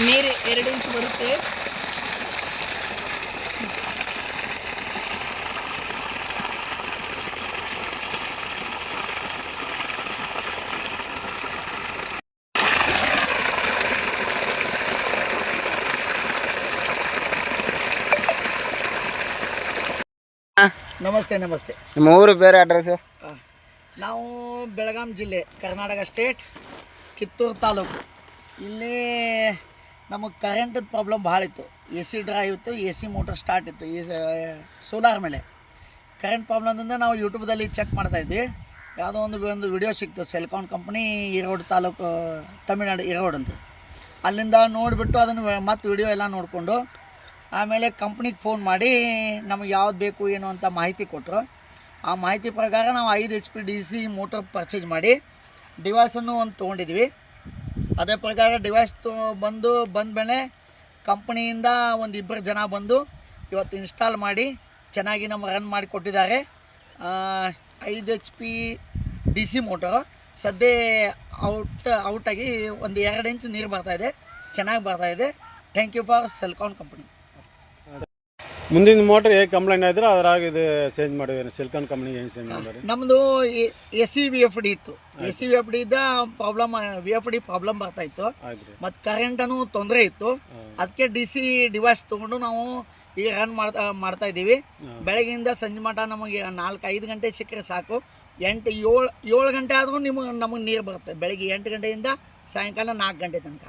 ನೀರು 2 ಇಂಚ್ ಬರುತ್ತೆ. ನಮಸ್ತೆ ನಮಸ್ತೆ. ನಿಮ್ಮ ಊರು ಬೇರೆ ಅಡ್ರೆಸ್? ನಾವು ಬೆಳಗಾಂ ಜಿಲ್ಲೆ, ಕರ್ನಾಟಕ ಸ್ಟೇಟ್, ಕಿತ್ತೂರು ತಾಲೂಕು. ಇಲ್ಲಿ ನಮಗೆ ಕರೆಂಟದ ಪ್ರಾಬ್ಲಮ್ ಭಾಳ ಇತ್ತು. ಎ ಸಿ ಡ್ರೈವ್ ಇತ್ತು, ಎ ಸಿ ಮೋಟರ್ ಸ್ಟಾರ್ಟ್ ಇತ್ತು, ಈ ಸೋಲಾರ್ ಮೇಲೆ ಕರೆಂಟ್ ಪ್ರಾಬ್ಲಮ್ದಿಂದ ನಾವು ಯೂಟ್ಯೂಬ್ದಲ್ಲಿ ಚೆಕ್ ಮಾಡ್ತಾಯಿದ್ವಿ. ಯಾವುದೋ ಒಂದು ವಿಡಿಯೋ ಸಿಕ್ತು, ಸೆಲ್ಕಾನ್ ಕಂಪ್ನಿ, ಈರೋಡ್ ತಾಲೂಕು, ತಮಿಳ್ನಾಡು ಈರೋಡ್ ಅಂತ. ಅಲ್ಲಿಂದ ನೋಡಿಬಿಟ್ಟು ಅದನ್ನು ಮತ್ತು ವಿಡಿಯೋ ಎಲ್ಲ ನೋಡಿಕೊಂಡು ಆಮೇಲೆ ಕಂಪ್ನಿಗೆ ಫೋನ್ ಮಾಡಿ ನಮಗೆ ಯಾವ್ದು ಬೇಕು ಏನು ಅಂತ ಮಾಹಿತಿ ಕೊಟ್ಟರು. ಆ ಮಾಹಿತಿ ಪ್ರಕಾರ ನಾವು 5 HP DC ಮೋಟರ್ ಪರ್ಚೇಸ್ ಮಾಡಿ ಡಿವೈಸನ್ನು ಒಂದು ತೊಗೊಂಡಿದ್ವಿ. ಅದೇ ಪ್ರಕಾರ ಡಿವೈಸ್ ಬಂದ ಮೇಲೆ ಕಂಪ್ನಿಯಿಂದ ಒಂದು 2 ಜನ ಬಂದು ಇವತ್ತು ಇನ್ಸ್ಟಾಲ್ ಮಾಡಿ ಚೆನ್ನಾಗಿ ನಮ್ಮ ರನ್ ಮಾಡಿ ಕೊಟ್ಟಿದ್ದಾರೆ. 5 HP DC ಮೋಟರು ಸದ್ಯ ಔಟಾಗಿ ಒಂದು 2 ಇಂಚ್ ನೀರು ಬರ್ತಾಯಿದೆ, ಚೆನ್ನಾಗಿ ಬರ್ತಾಯಿದೆ. Thank you for Celkon company. ಮುಂದಿನ ಮೋಟರ್ ಹೇಗೆ ಕಂಪ್ಲೇಂಟ್ ಆಯಿದ್ರು ಅದ್ರಾಗ ಇದು ಚೇಂಜ್ ಮಾಡಿದ್ವಿ. ಸೆಲ್ಕಾನ್ ಕಂಪ್ನಿಗೆ ಏನು ಚೇಂಜ್ ಮಾಡಿದ್ರಿ? ನಮ್ಮದು AC VFD ಇತ್ತು. AC VFD ಇದ್ದ ಪ್ರಾಬ್ಲಮ್, VFD ಪ್ರಾಬ್ಲಮ್ ಬರ್ತಾಯಿತ್ತು ಮತ್ತು ಕರೆಂಟನು ತೊಂದರೆ ಇತ್ತು. ಅದಕ್ಕೆ DC ಡಿವೈಸ್ ತೊಗೊಂಡು ನಾವು ಈಗ ರನ್ ಮಾಡ್ತಾ ಇದ್ದೀವಿ. ಬೆಳಗ್ಗೆಯಿಂದ ಸಂಜೆ ಮಟ್ಟ ನಮಗೆ 4-5 ಗಂಟೆ ಸಿಕ್ಕರೆ ಸಾಕು. 7 ಗಂಟೆ ಆದರೂ ನಮಗೆ ನೀರು ಬರುತ್ತೆ. ಬೆಳಗ್ಗೆ 8 ಗಂಟೆಯಿಂದ ಸಾಯಂಕಾಲ 4 ಗಂಟೆ ತನಕ.